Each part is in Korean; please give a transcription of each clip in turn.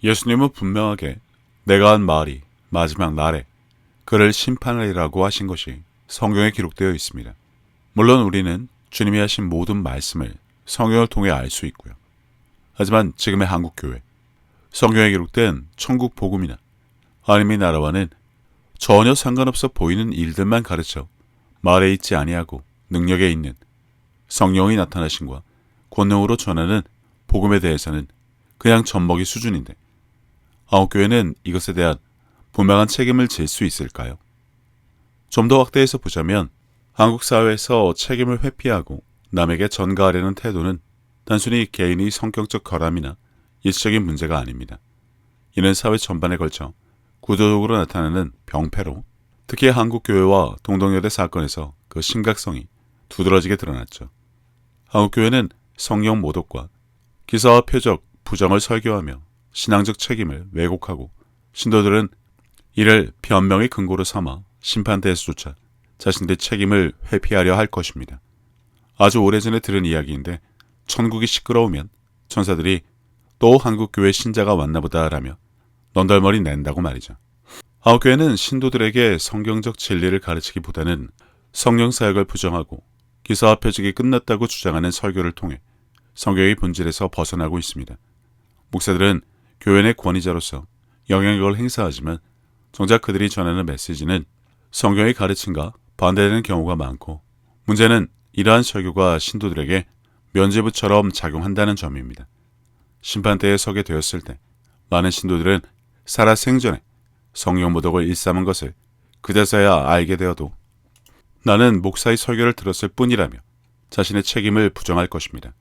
예수님은 분명하게 내가 한 말이 마지막 날에 그를 심판하리라고 하신 것이 성경에 기록되어 있습니다. 물론 우리는 주님이 하신 모든 말씀을 성경을 통해 알 수 있고요. 하지만 지금의 한국교회, 성경에 기록된 천국 복음이나 하나님의 나라와는 전혀 상관없어 보이는 일들만 가르쳐 말에 있지 아니하고 능력에 있는 성령이 나타나심과 권능으로 전하는 복음에 대해서는 그냥 젖먹이 수준인데, 한국교회는 이것에 대한 분명한 책임을 질 수 있을까요? 좀 더 확대해서 보자면 한국 사회에서 책임을 회피하고 남에게 전가하려는 태도는 단순히 개인의 성격적 결함이나 일시적인 문제가 아닙니다. 이는 사회 전반에 걸쳐 구조적으로 나타나는 병폐로, 특히 한국교회와 동덕여대 사건에서 그 심각성이 두드러지게 드러났죠. 한국교회는 성령 모독과 기사와 표적, 부정을 설교하며 신앙적 책임을 왜곡하고, 신도들은 이를 변명의 근거로 삼아 심판대에서조차 자신들의 책임을 회피하려 할 것입니다. 아주 오래전에 들은 이야기인데, 천국이 시끄러우면 천사들이 또 한국교회 신자가 왔나보다 라며 넌덜머리 낸다고 말이죠. 한국교회는 신도들에게 성경적 진리를 가르치기보다는 성령 사역을 부정하고 기사와 표적이 끝났다고 주장하는 설교를 통해 성경의 본질에서 벗어나고 있습니다. 목사들은 교회 내 권위자로서 영향력을 행사하지만 정작 그들이 전하는 메시지는 성경의 가르침과 반대되는 경우가 많고, 문제는 이러한 설교가 신도들에게 면죄부처럼 작용한다는 점입니다. 심판대에 서게 되었을 때 많은 신도들은 살아생전에 성령 모독을 일삼은 것을 그제서야 알게 되어도 나는 목사의 설교를 들었을 뿐이라며 자신의 책임을 부정할 것입니다.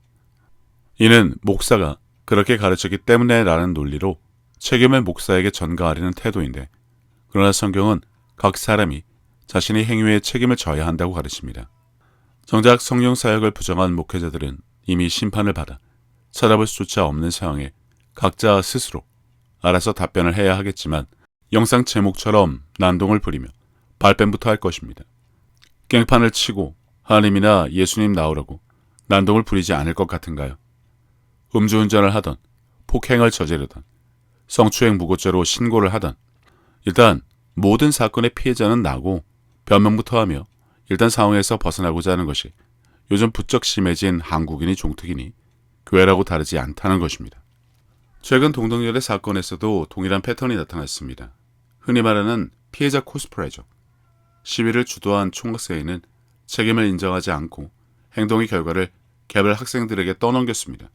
이는 목사가 그렇게 가르쳤기 때문에 라는 논리로 책임을 목사에게 전가하려는 태도인데, 그러나 성경은 각 사람이 자신의 행위에 책임을 져야 한다고 가르칩니다. 정작 성령 사역을 부정한 목회자들은 이미 심판을 받아 찾아볼 수조차 없는 상황에 각자 스스로 알아서 답변을 해야 하겠지만, 영상 제목처럼 난동을 부리며 발뺌부터 할 것입니다. 깽판을 치고 하나님이나 예수님 나오라고 난동을 부리지 않을 것 같은가요? 음주운전을 하던, 폭행을 저지르던, 성추행 무고죄로 신고를 하던, 일단 모든 사건의 피해자는 나고 변명부터 하며 일단 상황에서 벗어나고자 하는 것이 요즘 부쩍 심해진 한국인의 종특이니 교회라고 다르지 않다는 것입니다. 최근 동덕여대 사건에서도 동일한 패턴이 나타났습니다. 흔히 말하는 피해자 코스프레죠. 시위를 주도한 총학생회는 책임을 인정하지 않고 행동의 결과를 개별 학생들에게 떠넘겼습니다.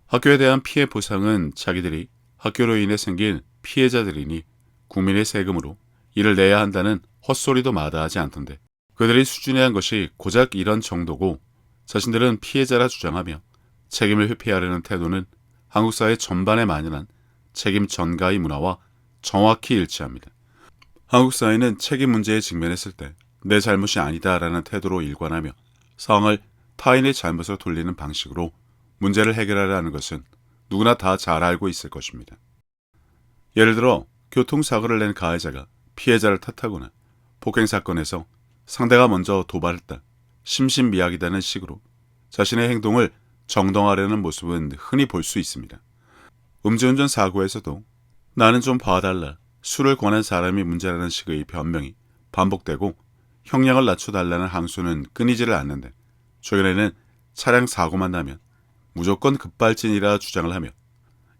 학교에 대한 피해 보상은 자기들이 학교로 인해 생긴 피해자들이니 국민의 세금으로 이를 내야 한다는 헛소리도 마다하지 않던데, 그들이 수준화한 것이 고작 이런 정도고 자신들은 피해자라 주장하며 책임을 회피하려는 태도는 한국 사회 전반에 만연한 책임 전가의 문화와 정확히 일치합니다. 한국 사회는 책임 문제에 직면했을 때 내 잘못이 아니다라는 태도로 일관하며 상황을 타인의 잘못으로 돌리는 방식으로 문제를 해결하려 하는 것은 누구나 다 잘 알고 있을 것입니다. 예를 들어 교통사고를 낸 가해자가 피해자를 탓하거나 폭행사건에서 상대가 먼저 도발했다, 심신미약이다는 식으로 자신의 행동을 정당화하려는 모습은 흔히 볼 수 있습니다. 음주운전 사고에서도 나는 좀 봐달라, 술을 권한 사람이 문제라는 식의 변명이 반복되고 형량을 낮춰달라는 항소는 끊이지를 않는데, 최근에는 차량 사고만 나면 무조건 급발진이라 주장을 하며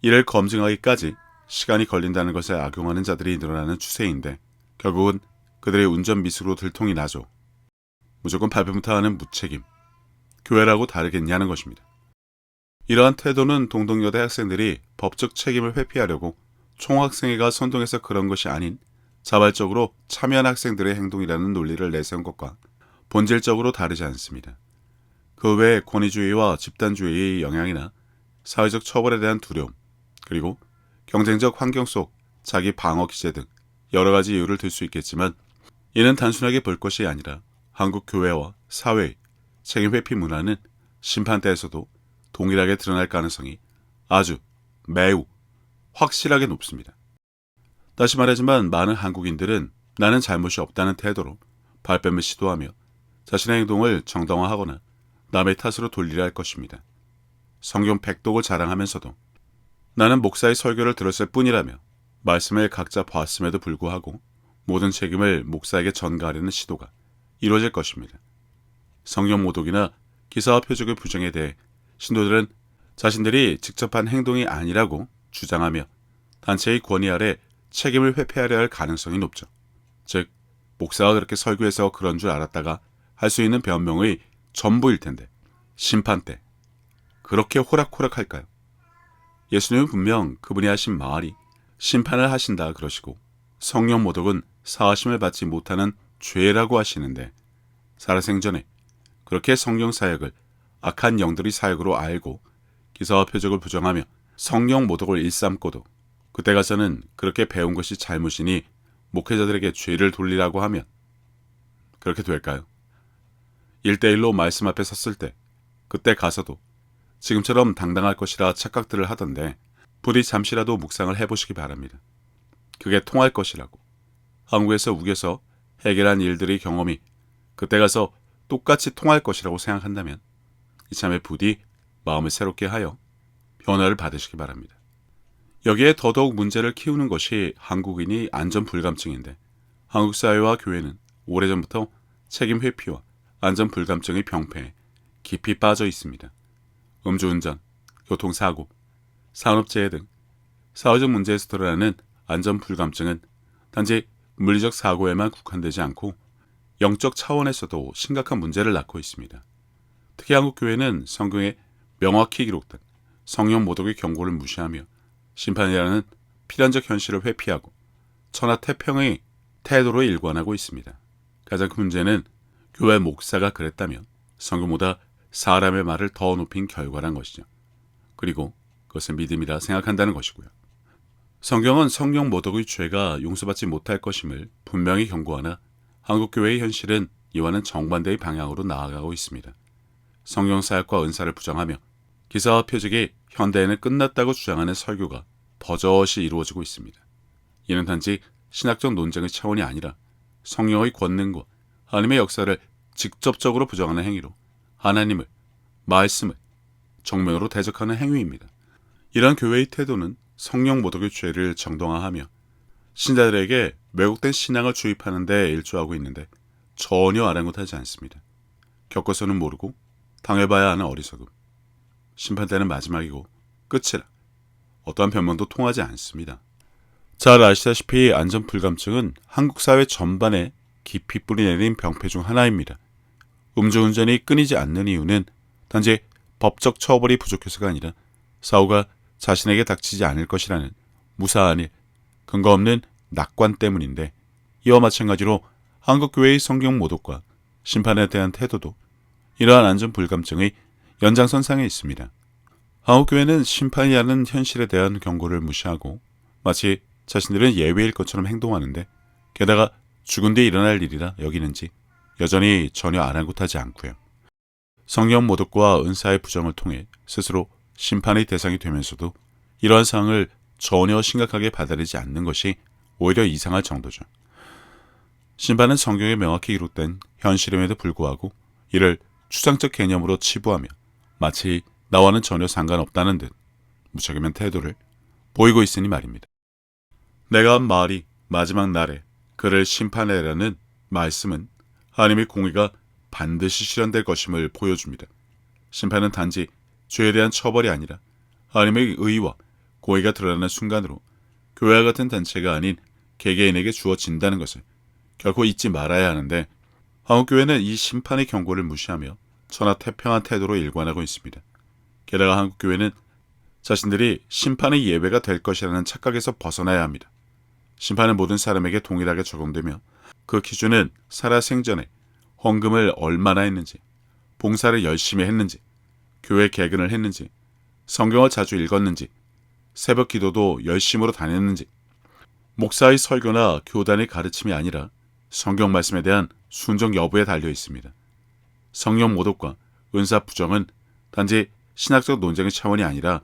이를 검증하기까지 시간이 걸린다는 것에 악용하는 자들이 늘어나는 추세인데, 결국은 그들의 운전 미숙으로 들통이 나죠. 무조건 발표부터 하는 무책임, 교회라고 다르겠냐는 것입니다. 이러한 태도는 동덕여대 학생들이 법적 책임을 회피하려고 총학생회가 선동해서 그런 것이 아닌 자발적으로 참여한 학생들의 행동이라는 논리를 내세운 것과 본질적으로 다르지 않습니다. 그 외에 권위주의와 집단주의의 영향이나 사회적 처벌에 대한 두려움, 그리고 경쟁적 환경 속 자기 방어 기제 등 여러 가지 이유를 들 수 있겠지만, 이는 단순하게 볼 것이 아니라 한국 교회와 사회의 책임 회피 문화는 심판대에서도 동일하게 드러날 가능성이 아주 매우 확실하게 높습니다. 다시 말하지만 많은 한국인들은 나는 잘못이 없다는 태도로 발뺌을 시도하며 자신의 행동을 정당화하거나 남의 탓으로 돌리려 할 것입니다. 성경 백독을 자랑하면서도 나는 목사의 설교를 들었을 뿐이라며 말씀을 각자 보았음에도 불구하고 모든 책임을 목사에게 전가하려는 시도가 이루어질 것입니다. 성령 모독이나 기사와 표적의 부정에 대해 신도들은 자신들이 직접 한 행동이 아니라고 주장하며 단체의 권위 아래 책임을 회피하려 할 가능성이 높죠. 즉, 목사가 그렇게 설교해서 그런 줄 알았다가 할 수 있는 변명의 전부일 텐데 심판 때 그렇게 호락호락할까요? 예수님은 분명 그분이 하신 말이 심판을 하신다 그러시고 성령 모독은 사하심을 받지 못하는 죄라고 하시는데 살아생전에 그렇게 성령 사역을 악한 영들의 사역으로 알고 기사와 표적을 부정하며 성령 모독을 일삼고도 그때 가서는 그렇게 배운 것이 잘못이니 목회자들에게 죄를 돌리라고 하면 그렇게 될까요? 1대1로 말씀 앞에 섰을 때 그때 가서도 지금처럼 당당할 것이라 착각들을 하던데 부디 잠시라도 묵상을 해보시기 바랍니다. 그게 통할 것이라고 한국에서 우겨서 해결한 일들의 경험이 그때 가서 똑같이 통할 것이라고 생각한다면 이참에 부디 마음을 새롭게 하여 변화를 받으시기 바랍니다. 여기에 더더욱 문제를 키우는 것이 한국인이 안전불감증인데 한국 사회와 교회는 오래전부터 책임 회피와 안전불감증의 병폐에 깊이 빠져 있습니다. 음주운전, 교통사고, 산업재해 등 사회적 문제에서 드러나는 안전불감증은 단지 물리적 사고에만 국한되지 않고 영적 차원에서도 심각한 문제를 낳고 있습니다. 특히 한국 교회는 성경에 명확히 기록된 성령 모독의 경고를 무시하며 심판이라는 필연적 현실을 회피하고 천하태평의 태도로 일관하고 있습니다. 가장 큰 문제는 교회 목사가 그랬다면 성경보다 사람의 말을 더 높인 결과란 것이죠. 그리고 그것을 믿음이라 생각한다는 것이고요. 성경은 성령 모독의 죄가 용서받지 못할 것임을 분명히 경고하나 한국교회의 현실은 이와는 정반대의 방향으로 나아가고 있습니다. 성령 사역과 은사를 부정하며 기사와 표적이 현대에는 끝났다고 주장하는 설교가 버젓이 이루어지고 있습니다. 이는 단지 신학적 논쟁의 차원이 아니라 성령의 권능과 하나님의 역사를 직접적으로 부정하는 행위로 하나님을, 말씀을 정면으로 대적하는 행위입니다. 이러한 교회의 태도는 성령 모독의 죄를 정당화하며 신자들에게 왜곡된 신앙을 주입하는 데 일조하고 있는데 전혀 아랑곳하지 않습니다. 겪어서는 모르고 당해봐야 하는 어리석음. 심판 때는 마지막이고 끝이라 어떠한 변명도 통하지 않습니다. 잘 아시다시피 안전불감증은 한국 사회 전반에 깊이 뿌리내린 병폐 중 하나입니다. 음주운전이 끊이지 않는 이유는 단지 법적 처벌이 부족해서가 아니라 사고가 자신에게 닥치지 않을 것이라는 무사한 일, 근거 없는 낙관 때문인데 이와 마찬가지로 한국교회의 성경 모독과 심판에 대한 태도도 이러한 안전불감증의 연장선상에 있습니다. 한국교회는 심판이라는 현실에 대한 경고를 무시하고 마치 자신들은 예외일 것처럼 행동하는데 게다가 죽은 뒤 일어날 일이라 여기는지 여전히 전혀 아랑곳하지 않고요. 성령 모독과 은사의 부정을 통해 스스로 심판의 대상이 되면서도 이러한 상황을 전혀 심각하게 받아들이지 않는 것이 오히려 이상할 정도죠. 심판은 성경에 명확히 기록된 현실임에도 불구하고 이를 추상적 개념으로 치부하며 마치 나와는 전혀 상관없다는 듯 무책임한 태도를 보이고 있으니 말입니다. 내가 한 말이 마지막 날에 그를 심판하라는 말씀은 하나님의 공의가 반드시 실현될 것임을 보여줍니다. 심판은 단지 죄에 대한 처벌이 아니라 하나님의 의와 공의가 드러나는 순간으로 교회와 같은 단체가 아닌 개개인에게 주어진다는 것을 결코 잊지 말아야 하는데 한국교회는 이 심판의 경고를 무시하며 천하태평한 태도로 일관하고 있습니다. 게다가 한국교회는 자신들이 심판의 예외가 될 것이라는 착각에서 벗어나야 합니다. 심판은 모든 사람에게 동일하게 적용되며 그 기준은 살아생전에 헌금을 얼마나 했는지, 봉사를 열심히 했는지, 교회 개근을 했는지, 성경을 자주 읽었는지, 새벽 기도도 열심으로 다녔는지, 목사의 설교나 교단의 가르침이 아니라 성경 말씀에 대한 순종 여부에 달려 있습니다. 성령 모독과 은사 부정은 단지 신학적 논쟁의 차원이 아니라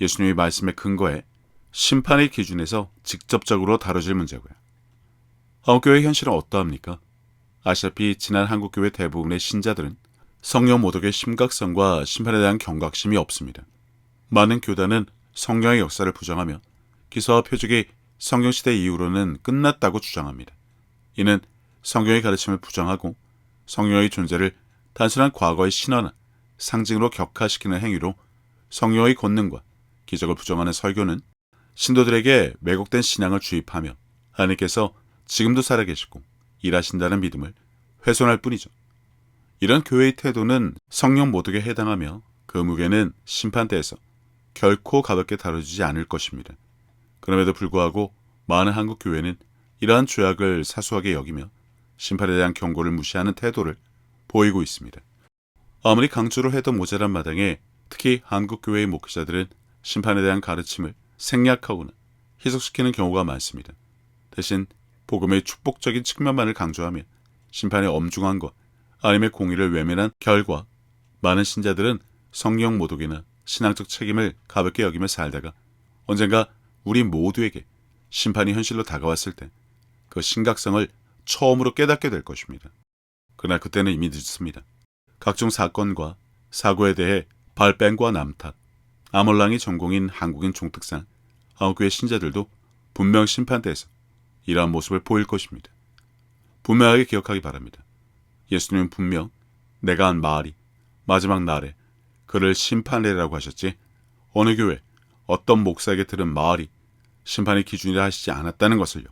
예수님의 말씀의 근거에 심판의 기준에서 직접적으로 다뤄질 문제고요. 한국교회의 현실은 어떠합니까? 아시다시피 지난 한국교회 대부분의 신자들은 성령 모독의 심각성과 심판에 대한 경각심이 없습니다. 많은 교단은 성경의 역사를 부정하며 기사와 표적이 성경시대 이후로는 끝났다고 주장합니다. 이는 성경의 가르침을 부정하고 성령의 존재를 단순한 과거의 신화나 상징으로 격화시키는 행위로 성령의 권능과 기적을 부정하는 설교는 신도들에게 왜곡된 신앙을 주입하며 하나님께서 지금도 살아계시고 일하신다는 믿음을 훼손할 뿐이죠. 이런 교회의 태도는 성령 모독에 해당하며 그 무게는 심판대에서 결코 가볍게 다뤄지지 않을 것입니다. 그럼에도 불구하고 많은 한국 교회는 이러한 죄악을 사소하게 여기며 심판에 대한 경고를 무시하는 태도를 보이고 있습니다. 아무리 강조를 해도 모자란 마당에 특히 한국 교회의 목회자들은 심판에 대한 가르침을 생략하거나 희석시키는 경우가 많습니다. 대신 복음의 축복적인 측면만을 강조하며 심판의 엄중함과 하나님의 공의를 외면한 결과 많은 신자들은 성령 모독이나 신앙적 책임을 가볍게 여기며 살다가 언젠가 우리 모두에게 심판이 현실로 다가왔을 때 그 심각성을 처음으로 깨닫게 될 것입니다. 그러나 그때는 이미 늦습니다. 각종 사건과 사고에 대해 발뺌과 남탓, 아몰랑이 전공인 한국인 종특상 한국교회 신자들도 분명 심판대에서 이러한 모습을 보일 것입니다. 분명하게 기억하기 바랍니다. 예수님은 분명 내가 한 말이 마지막 날에 그를 심판하리라고 하셨지 어느 교회 어떤 목사에게 들은 말이 심판의 기준이라 하시지 않았다는 것을요.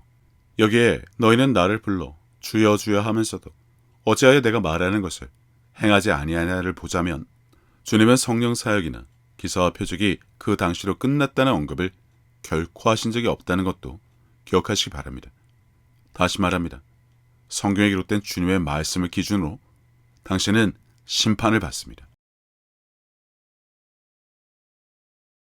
여기에 너희는 나를 불러 주여 주여 하면서도 어찌하여 내가 말하는 것을 행하지 아니하냐를 보자면 주님은 성령 사역이나 기사와 표적이 그 당시로 끝났다는 언급을 결코 하신 적이 없다는 것도 기억하시기 바랍니다. 다시 말합니다. 성경에 기록된 주님의 말씀을 기준으로 당신은 심판을 받습니다.